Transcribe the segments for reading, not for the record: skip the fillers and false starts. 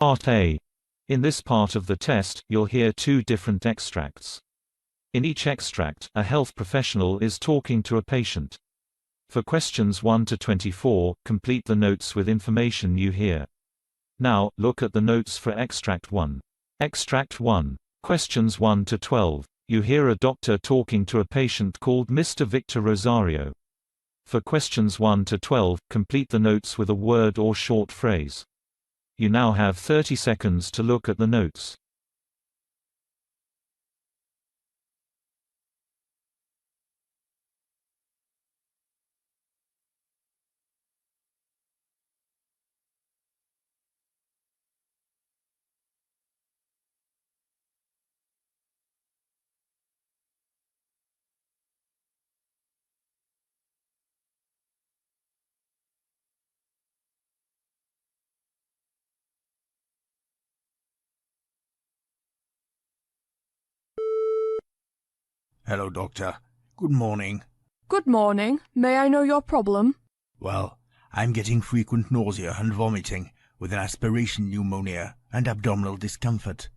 Part A. In this part of the test, you'll hear two different extracts. In each extract, a health professional is talking to a patient. For questions 1 to 24, complete the notes with information you hear. Now, look at the notes for Extract 1. Extract 1. Questions 1 to 12. You hear a doctor talking to a patient called Mr. Victor Rosario. For questions 1 to 12, complete the notes with a word or short phrase. You now have 30 seconds to look at the notes. Hello, Doctor. Good morning. Good morning. May I know your problem? Well, I'm getting frequent nausea and vomiting with an aspiration pneumonia and abdominal discomfort.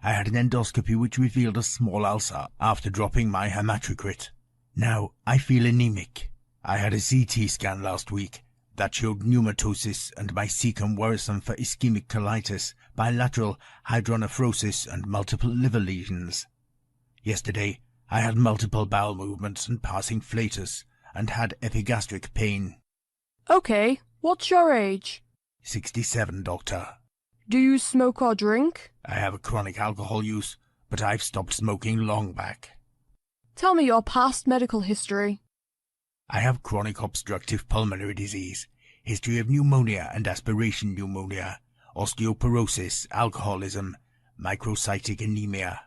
I had an endoscopy which revealed a small ulcer after dropping my hematocrit. Now I feel anemic. I had a CT scan last week that showed pneumatosis and my cecum worrisome for ischemic colitis, bilateral hydronephrosis and multiple liver lesions. Yesterday, I had multiple bowel movements and passing flatus, and had epigastric pain. Okay, what's your age? 67, Doctor. Do you smoke or drink? I have a chronic alcohol use, but I've stopped smoking long back. Tell me your past medical history. I have chronic obstructive pulmonary disease, history of pneumonia and aspiration pneumonia, osteoporosis, alcoholism, microcytic anemia.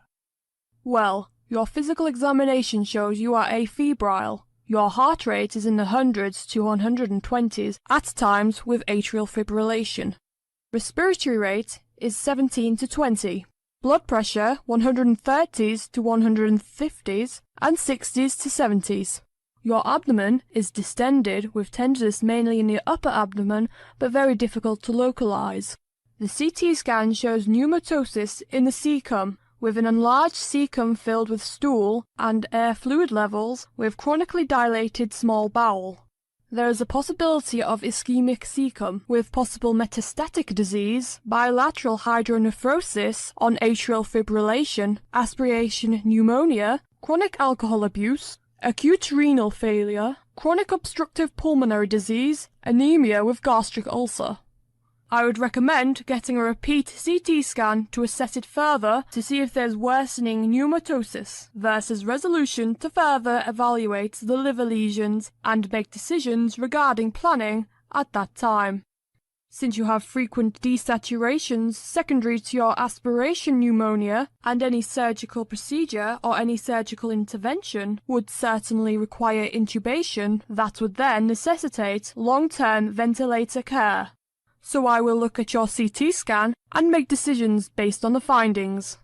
Well, your physical examination shows you are afebrile. Your heart rate is in the hundreds to 120s, at times with atrial fibrillation. Respiratory rate is 17 to 20. Blood pressure 130s to 150s and 60s to 70s. Your abdomen is distended with tenderness mainly in the upper abdomen but very difficult to localize. The CT scan shows pneumatosis in the cecum, with an enlarged cecum filled with stool and air fluid levels with chronically dilated small bowel. There is a possibility of ischemic cecum with possible metastatic disease, bilateral hydronephrosis on atrial fibrillation, aspiration pneumonia, chronic alcohol abuse, acute renal failure, chronic obstructive pulmonary disease, anemia with gastric ulcer. I would recommend getting a repeat CT scan to assess it further to see if there's worsening pneumatosis versus resolution to further evaluate the liver lesions and make decisions regarding planning at that time. Since you have frequent desaturations secondary to your aspiration pneumonia and any surgical procedure or any surgical intervention would certainly require intubation, that would then necessitate long-term ventilator care. So I will look at your CT scan and make decisions based on the findings.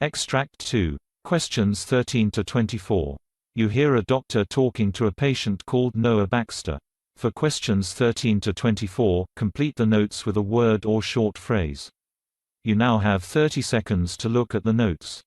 Extract 2. Questions 13 to 24. You hear a doctor talking to a patient called Noah Baxter. For questions 13 to 24, complete the notes with a word or short phrase. You now have 30 seconds to look at the notes.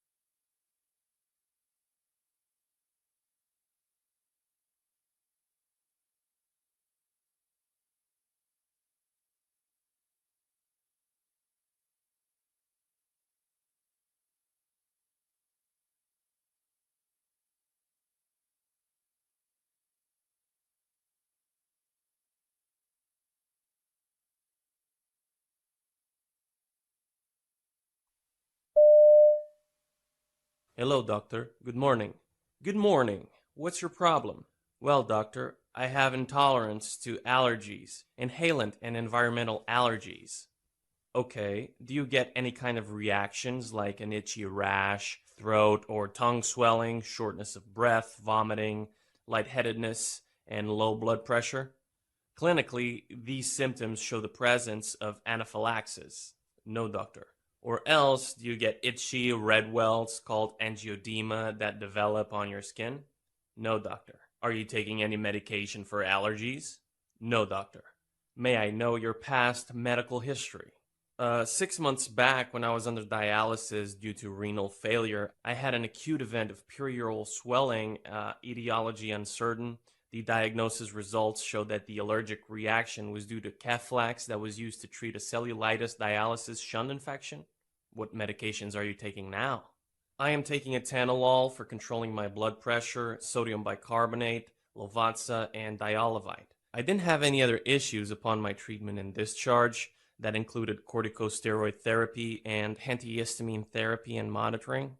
Hello, doctor. Good morning. Good morning. What's your problem? Well, doctor, I have intolerance to allergies, inhalant and environmental allergies. Okay, do you get any kind of reactions like an itchy rash, throat or tongue swelling, shortness of breath, vomiting, lightheadedness, and low blood pressure? Clinically, these symptoms show the presence of anaphylaxis. No, doctor. Or else, do you get itchy red welts called angioedema that develop on your skin? No, doctor. Are you taking any medication for allergies? No, doctor. May I know your past medical history? 6 months back, when I was under dialysis due to renal failure, I had an acute event of perioral swelling, etiology uncertain. The diagnosis results showed that the allergic reaction was due to Keflex that was used to treat a cellulitis dialysis shunt infection. What medications are you taking now? I am taking atenolol for controlling my blood pressure, sodium bicarbonate, Lovatsa, and Dialovite. I didn't have any other issues upon my treatment and discharge. That included corticosteroid therapy and antihistamine therapy and monitoring.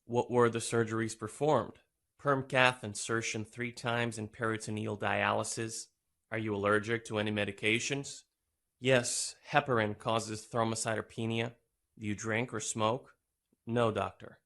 What were the surgeries performed? Perm cath insertion 3 times and peritoneal dialysis. Are you allergic to any medications? Yes, heparin causes thrombocytopenia. Do you drink or smoke? No, doctor.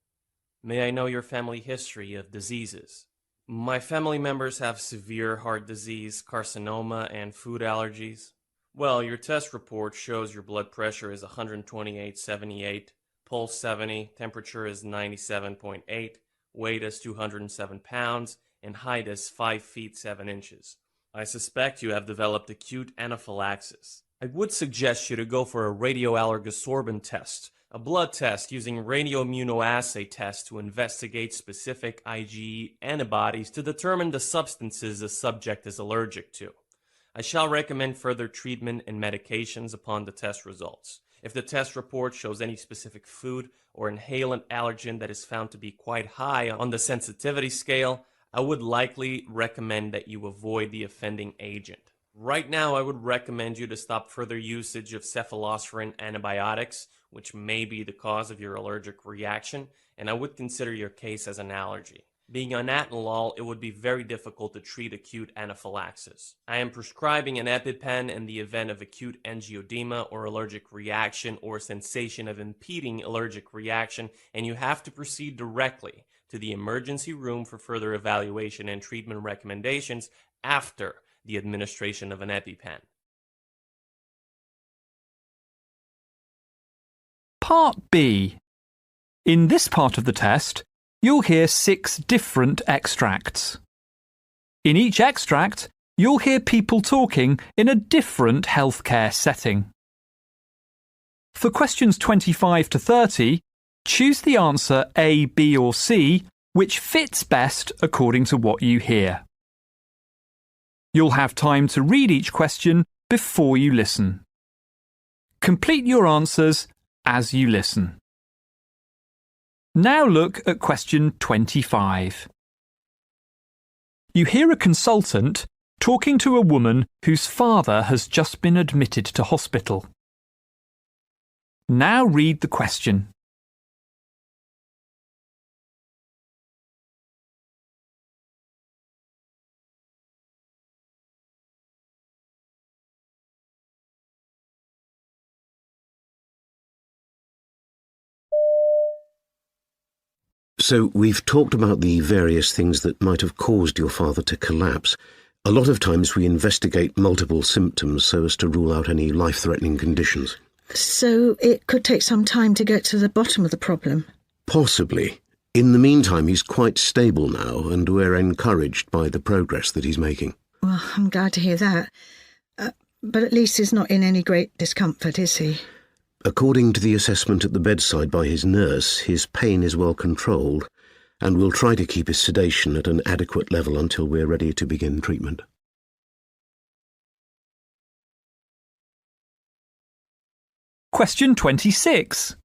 May I know your family history of diseases? My family members have severe heart disease, carcinoma, and food allergies. Well, your test report shows your blood pressure is 128/78, pulse 70, temperature is 97.8, weight is 207 pounds, and height is 5 feet 7 inches. I suspect you have developed acute anaphylaxis. I would suggest you to go for a radioallergosorbent test, a blood test using radioimmunoassay test to investigate specific IgE antibodies to determine the substances the subject is allergic to. I shall recommend further treatment and medications upon the test results. If the test report shows any specific food or inhalant allergen that is found to be quite high on the sensitivity scale, I would likely recommend that you avoid the offending agent. Right now, I would recommend you to stop further usage of cephalosporin antibiotics, which may be the cause of your allergic reaction, and I would consider your case as an allergy. Being on atenolol, it would be very difficult to treat acute anaphylaxis. I am prescribing an EpiPen in the event of acute angioedema or allergic reaction or sensation of impeding allergic reaction, and you have to proceed directly to the emergency room for further evaluation and treatment recommendations after the administration of an EpiPen. Part B. In this part of the test, you'll hear 6 different extracts. In each extract, you'll hear people talking in a different healthcare setting. For questions 25 to 30, choose the answer A, B or C which fits best according to what you hear. You'll have time to read each question before you listen. Complete your answers as you listen. Now look at question 25. You hear a consultant talking to a woman whose father has just been admitted to hospital. Now read the question. So we've talked about the various things that might have caused your father to collapse. A lot of times we investigate multiple symptoms so as to rule out any life-threatening conditions. So it could take some time to get to the bottom of the problem? Possibly. In the meantime, he's quite stable now, and we're encouraged by the progress that he's making. Well, I'm glad to hear that. But at least he's not in any great discomfort, is he? According to the assessment at the bedside by his nurse, his pain is well controlled, and we'll try to keep his sedation at an adequate level until we're ready to begin treatment. Question 26.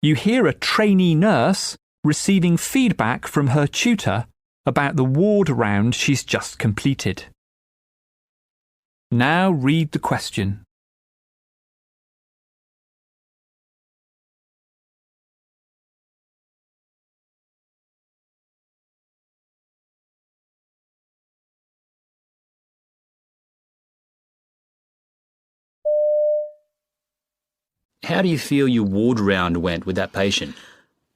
You hear a trainee nurse receiving feedback from her tutor about the ward round she's just completed. Now read the question. How do you feel your ward round went with that patient?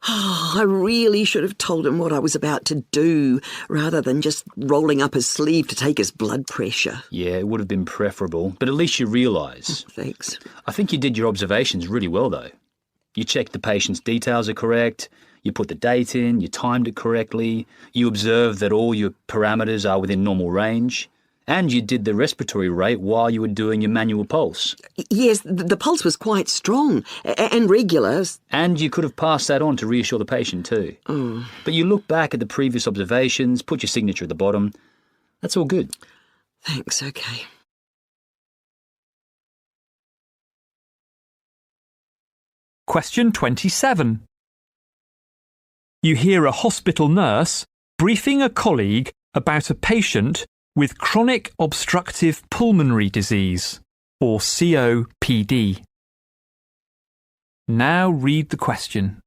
Oh, I really should have told him what I was about to do, rather than just rolling up his sleeve to take his blood pressure. Yeah, it would have been preferable, but at least you realise. Thanks. I think you did your observations really well, though. You checked the patient's details are correct, you put the date in, you timed it correctly, you observed that all your parameters are within normal range, and you did the respiratory rate while you were doing your manual pulse. Yes, the pulse was quite strong and regular. And you could have passed that on to reassure the patient too. But you look back at the previous observations, put your signature at the bottom. That's all good. Thanks, okay. Question 27. You hear a hospital nurse briefing a colleague about a patient with chronic obstructive pulmonary disease, or COPD. Now read the question.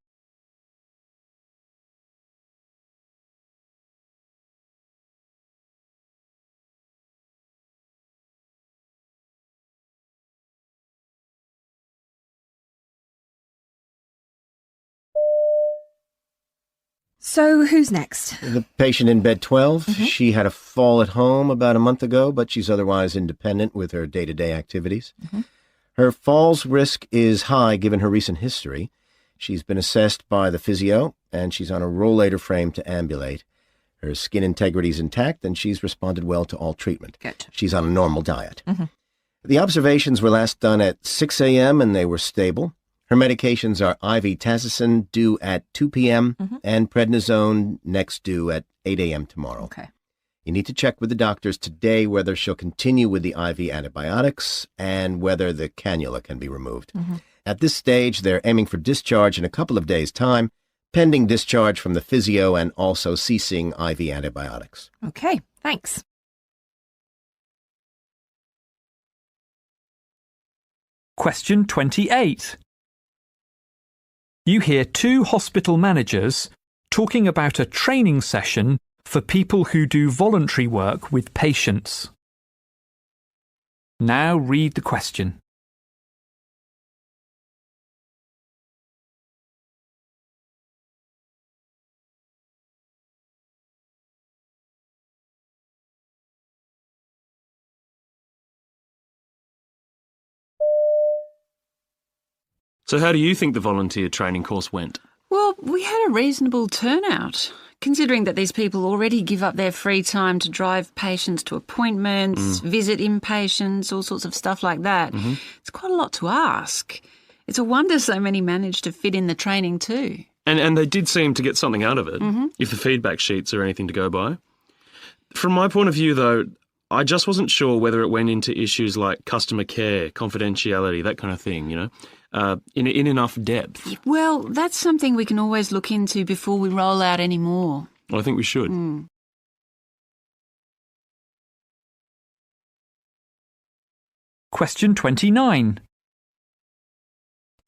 So who's next? The patient in bed 12, she had a fall at home about a month ago, but she's otherwise independent with her day-to-day activities. Her falls risk is high given her recent history. She's been assessed by the physio, and she's on a rollator frame to ambulate. Her skin integrity is intact, and she's responded well to all treatment. Good. She's on a normal diet. The observations were last done at 6 a.m., and they were stable. Her medications are IV tazocin due at 2 p.m. and prednisone next due at 8 a.m. tomorrow. Okay. You need to check with the doctors today whether she'll continue with the IV antibiotics and whether the cannula can be removed. At this stage, they're aiming for discharge in a couple of days' time, pending discharge from the physio and also ceasing IV antibiotics. Okay, thanks. Question 28. You hear two hospital managers talking about a training session for people who do voluntary work with patients. Now read the question. So how do you think the volunteer training course went? Well, we had a reasonable turnout, considering that these people already give up their free time to drive patients to appointments, visit inpatients, all sorts of stuff like that. It's quite a lot to ask. It's a wonder so many managed to fit in the training too. And they did seem to get something out of it, if the feedback sheets are anything to go by. From my point of view, though, I just wasn't sure whether it went into issues like customer care, confidentiality, that kind of thing, you know, in enough depth. Well, that's something we can always look into before we roll out any more. Well, I think we should. Question 29.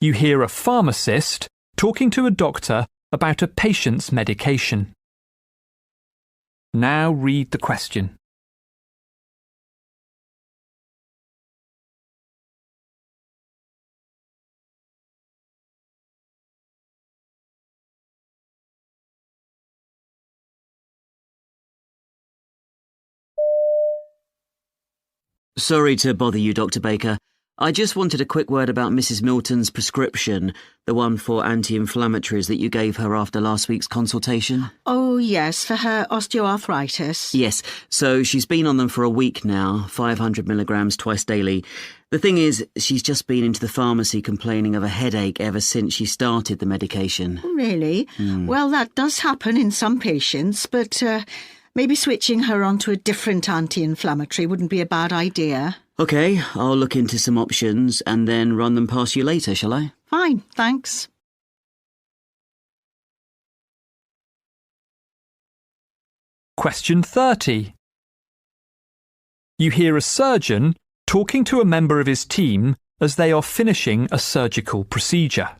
You hear a pharmacist talking to a doctor about a patient's medication. Now read the question. Sorry to bother you, Dr. Baker. I just wanted a quick word about Mrs. Milton's prescription, the one for anti-inflammatories that you gave her after last week's consultation. Oh, yes, for her osteoarthritis. Yes, so she's been on them for a week now, 500 milligrams twice daily. The thing is, she's just been into the pharmacy complaining of a headache ever since she started the medication. Really? Well, that does happen in some patients, but maybe switching her onto a different anti-inflammatory wouldn't be a bad idea. OK, I'll look into some options and then run them past you later, shall I? Fine, thanks. Question 30. You hear a surgeon talking to a member of his team as they are finishing a surgical procedure.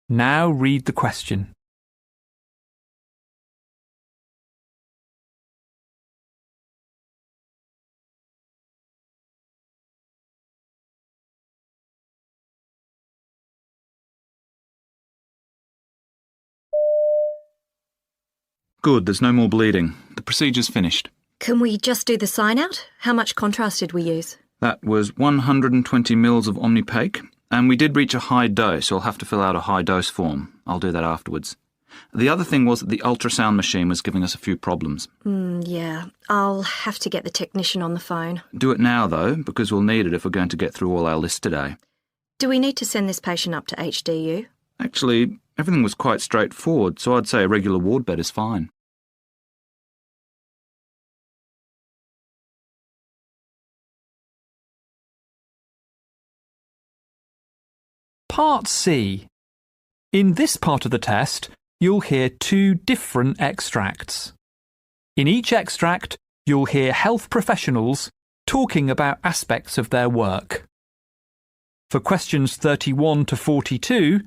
Now read the question. Good, there's no more bleeding. The procedure's finished. Can we just do the sign-out? How much contrast did we use? That was 120 mils of Omnipaque, and we did reach a high dose, so I'll have to fill out a high-dose form. I'll do that afterwards. The other thing was that the ultrasound machine was giving us a few problems. Yeah, I'll have to get the technician on the phone. Do it now, though, because we'll need it if we're going to get through all our list today. Do we need to send this patient up to HDU? Actually, everything was quite straightforward, so I'd say a regular ward bed is fine. Part C. In this part of the test, you'll hear two different extracts. In each extract, you'll hear health professionals talking about aspects of their work. For questions 31 to 42,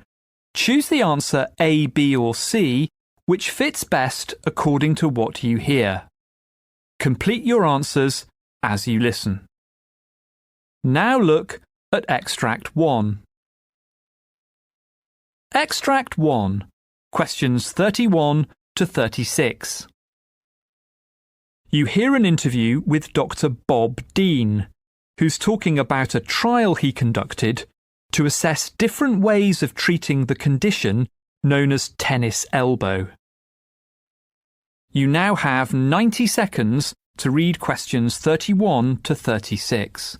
choose the answer A, B or C, which fits best according to what you hear. Complete your answers as you listen. Now look at Extract 1. Extract 1, questions 31 to 36. You hear an interview with Dr. Bob Dean, who's talking about a trial he conducted to assess different ways of treating the condition known as tennis elbow. You now have 90 seconds to read questions 31 to 36.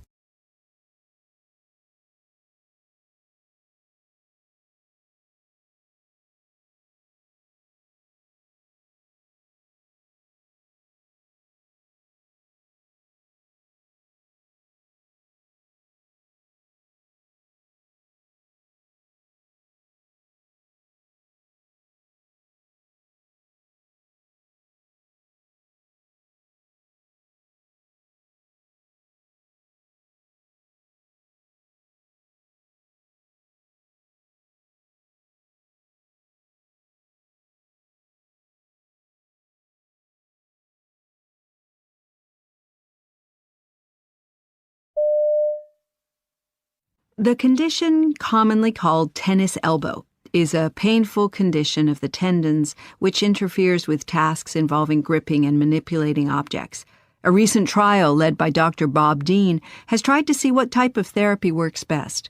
The condition, commonly called tennis elbow, is a painful condition of the tendons which interferes with tasks involving gripping and manipulating objects. A recent trial led by Dr. Bob Dean has tried to see what type of therapy works best.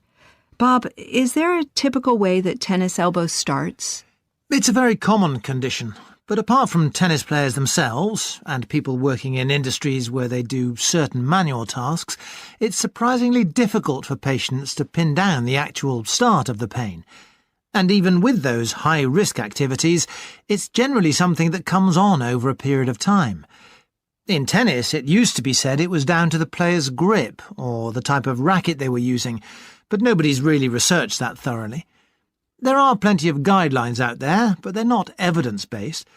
Bob, is there a typical way that tennis elbow starts? It's a very common condition, but apart from tennis players themselves and people working in industries where they do certain manual tasks, it's surprisingly difficult for patients to pin down the actual start of the pain. And even with those high-risk activities, it's generally something that comes on over a period of time. In tennis, it used to be said it was down to the player's grip or the type of racket they were using, but nobody's really researched that thoroughly. There are plenty of guidelines out there, but they're not evidence-based.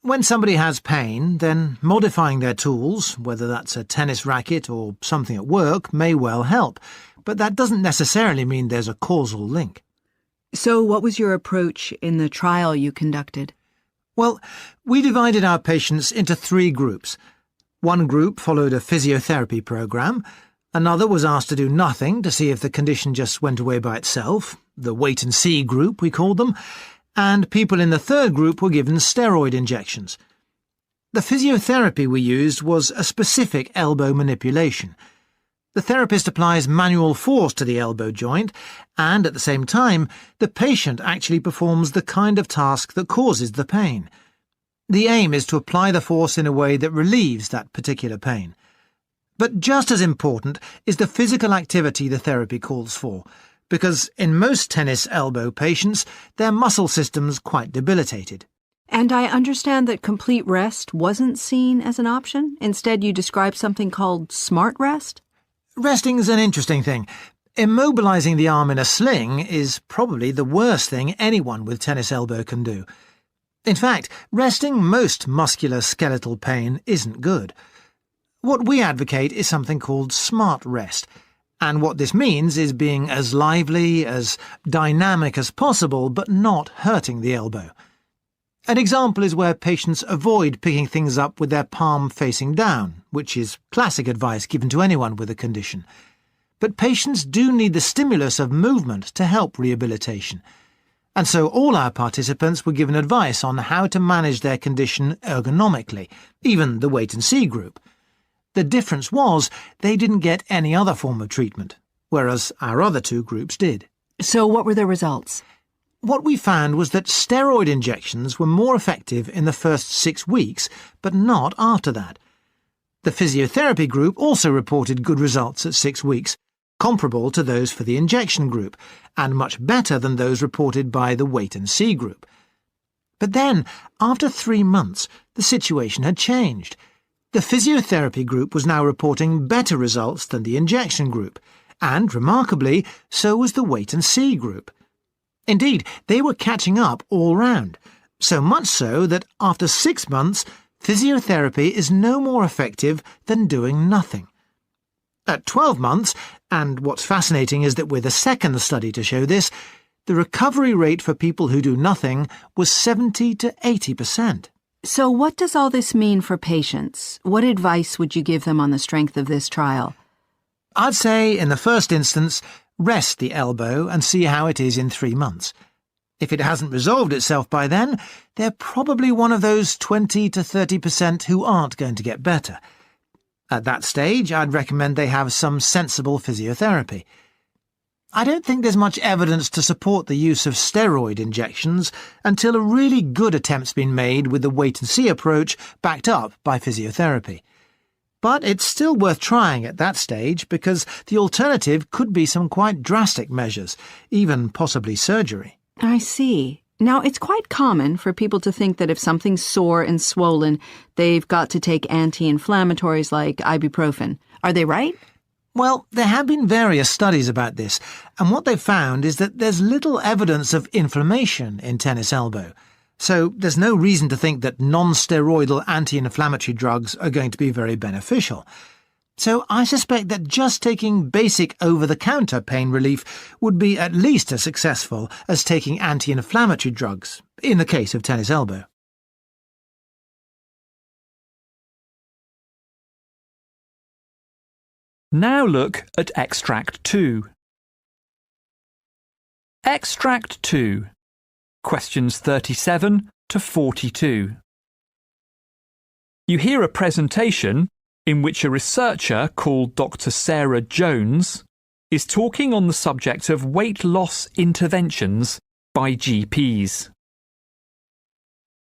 When somebody has pain, then modifying their tools, whether that's a tennis racket or something at work, may well help, but that doesn't necessarily mean there's a causal link. So what was your approach in the trial you conducted? Well, we divided our patients into 3 groups. One group followed a physiotherapy program, another was asked to do nothing to see if the condition just went away by itself, the wait-and-see group we called them, and people in the third group were given steroid injections. The physiotherapy we used was a specific elbow manipulation. The therapist applies manual force to the elbow joint, and at the same time, the patient actually performs the kind of task that causes the pain. The aim is to apply the force in a way that relieves that particular pain. But just as important is the physical activity the therapy calls for, because in most tennis elbow patients, their muscle system's quite debilitated. And I understand that complete rest wasn't seen as an option? Instead, you described something called smart rest? Resting's an interesting thing. Immobilizing the arm in a sling is probably the worst thing anyone with tennis elbow can do. In fact, resting most musculoskeletal pain isn't good. What we advocate is something called smart rest, and what this means is being as lively, as dynamic as possible, but not hurting the elbow. An example is where patients avoid picking things up with their palm facing down, which is classic advice given to anyone with a condition. But patients do need the stimulus of movement to help rehabilitation. and so all our participants were given advice on how to manage their condition ergonomically, even the wait-and-see group. The difference was they didn't get any other form of treatment, whereas our other two groups did. So what were the results? What we found was that steroid injections were more effective in the first 6 weeks, but not after that. The physiotherapy group also reported good results at 6 weeks, comparable to those for the injection group, and much better than those reported by the wait-and-see group. But then, after 3 months, the situation had changed. The physiotherapy group was now reporting better results than the injection group, and, remarkably, so was the wait-and-see group. Indeed, they were catching up all round, so much so that after 6 months, physiotherapy is no more effective than doing nothing. At 12 months, and what's fascinating is that we're the second study to show this, the recovery rate for people who do nothing was 70 to 80%. So what does all this mean for patients? What advice would you give them on the strength of this trial? I'd say, in the first instance, rest the elbow and see how it is in 3 months. If it hasn't resolved itself by then, they're probably one of those 20 to 30% who aren't going to get better. At that stage, I'd recommend they have some sensible physiotherapy. I don't think there's much evidence to support the use of steroid injections until a really good attempt's been made with the wait-and-see approach backed up by physiotherapy. But it's still worth trying at that stage because the alternative could be some quite drastic measures, even possibly surgery. I see. Now, it's quite common for people to think that if something's sore and swollen, they've got to take anti-inflammatories like ibuprofen. Are they right? Well, there have been various studies about this, and what they've found is that there's little evidence of inflammation in tennis elbow. So there's no reason to think that non-steroidal anti-inflammatory drugs are going to be very beneficial. So I suspect that just taking basic over-the-counter pain relief would be at least as successful as taking anti-inflammatory drugs, in the case of tennis elbow. Now look at Extract 2. Extract 2. Questions 37 to 42. You hear a presentation in which a researcher called Dr. Sarah Jones is talking on the subject of weight loss interventions by GPs.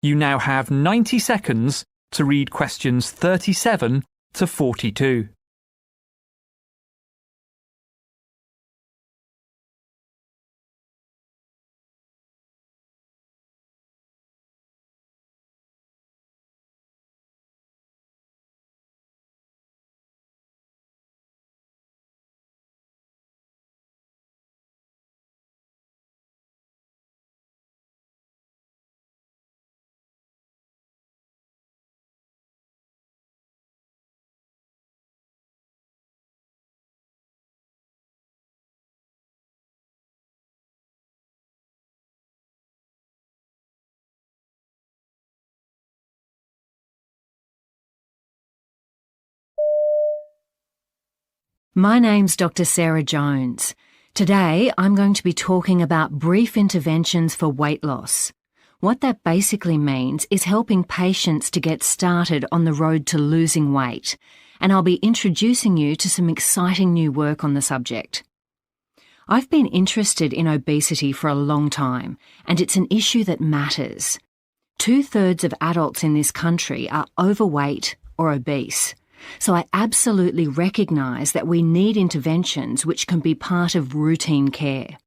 You now have 90 seconds to read questions 37 to 42. My name's Dr. Sarah Jones. Today I'm going to be talking about brief interventions for weight loss. What that basically means is helping patients to get started on the road to losing weight, and I'll be introducing you to some exciting new work on the subject. I've been interested in obesity for a long time, and it's an issue that matters. 2/3 of adults in this country are overweight or obese. So I absolutely recognise that we need interventions which can be part of routine care.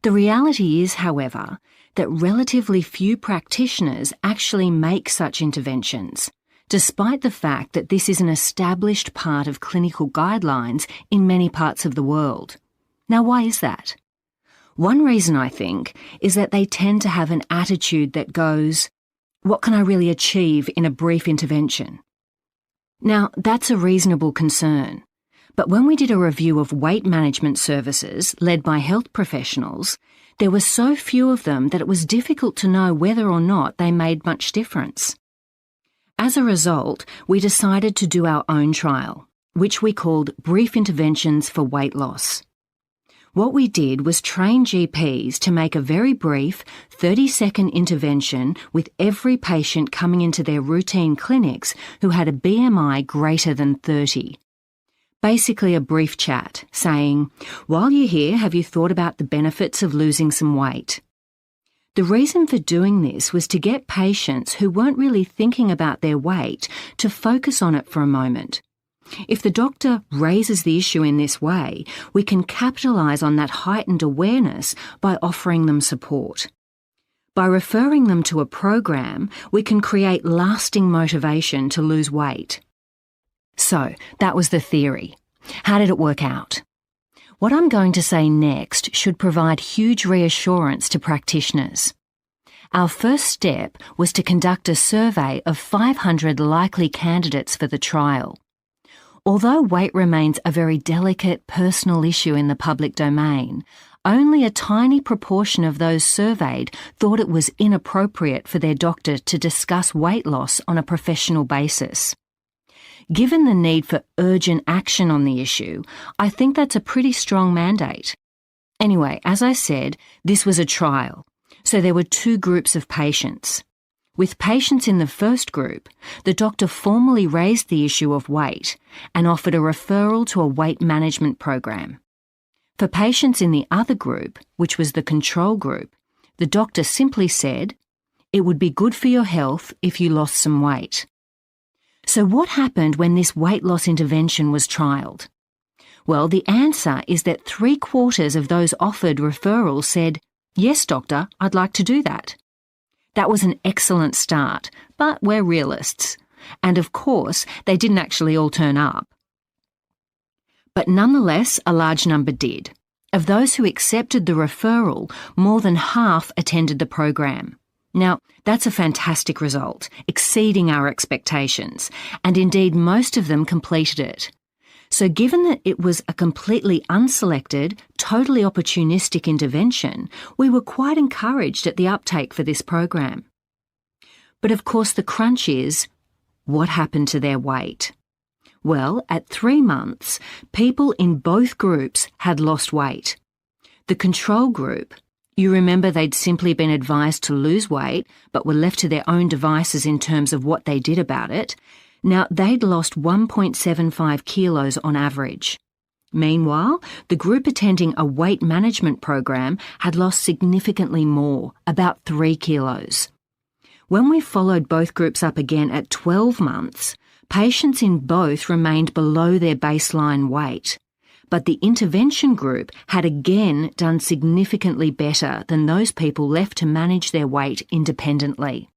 The reality is, however, that relatively few practitioners actually make such interventions, despite the fact that this is an established part of clinical guidelines in many parts of the world. Now, why is that? One reason, I think, is that they tend to have an attitude that goes, "What can I really achieve in a brief intervention?" Now, that's a reasonable concern. But when we did a review of weight management services led by health professionals, there were so few of them that it was difficult to know whether or not they made much difference. As a result, we decided to do our own trial, which we called Brief Interventions for Weight Loss. What we did was train GPs to make a very brief 30-second intervention with every patient coming into their routine clinics who had a BMI greater than 30. Basically a brief chat saying, "While you're here, have you thought about the benefits of losing some weight?" The reason for doing this was to get patients who weren't really thinking about their weight to focus on it for a moment. If the doctor raises the issue in this way, we can capitalise on that heightened awareness by offering them support. By referring them to a program, we can create lasting motivation to lose weight. So, that was the theory. How did it work out? What I'm going to say next should provide huge reassurance to practitioners. Our first step was to conduct a survey of 500 likely candidates for the trial. Although weight remains a very delicate personal issue in the public domain, only a tiny proportion of those surveyed thought it was inappropriate for their doctor to discuss weight loss on a professional basis. Given the need for urgent action on the issue, I think that's a pretty strong mandate. Anyway, as I said, this was a trial, so there were two groups of patients. With patients in the first group, the doctor formally raised the issue of weight and offered a referral to a weight management program. For patients in the other group, which was the control group, the doctor simply said, "It would be good for your health if you lost some weight." So what happened when this weight loss intervention was trialled? Well, the answer is that 3/4 of those offered referrals said, "Yes, doctor, I'd like to do that." That was an excellent start, but we're realists. And of course, they didn't actually all turn up. But nonetheless, a large number did. Of those who accepted the referral, more than half attended the program. Now, that's a fantastic result, exceeding our expectations, and indeed most of them completed it. So given that it was a completely unselected, totally opportunistic intervention, we were quite encouraged at the uptake for this program. But of course the crunch is, what happened to their weight? Well, at 3 months, people in both groups had lost weight. The control group, you remember they'd simply been advised to lose weight, but were left to their own devices in terms of what they did about it. Now, they'd lost 1.75 kilos on average. Meanwhile, the group attending a weight management program had lost significantly more, about 3 kilos. When we followed both groups up again at 12 months, patients in both remained below their baseline weight. But the intervention group had again done significantly better than those people left to manage their weight independently.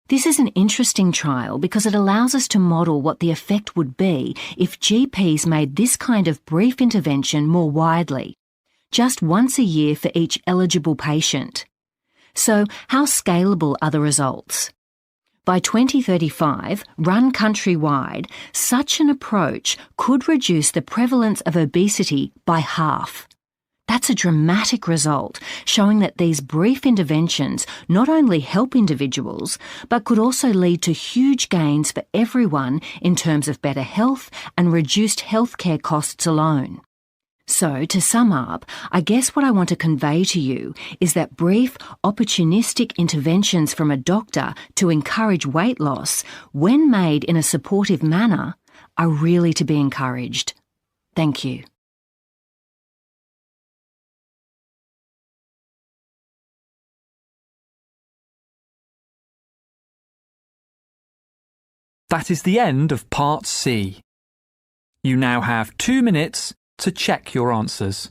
This is an interesting trial because it allows us to model what the effect would be if GPs made this kind of brief intervention more widely, just once a year for each eligible patient. So, how scalable are the results? By 2035, run countrywide, such an approach could reduce the prevalence of obesity by half. That's a dramatic result, showing that these brief interventions not only help individuals, but could also lead to huge gains for everyone in terms of better health and reduced healthcare costs alone. So, to sum up, I guess what I want to convey to you is that brief, opportunistic interventions from a doctor to encourage weight loss, when made in a supportive manner, are really to be encouraged. Thank you. That is the end of Part C. You now have 2 minutes to check your answers.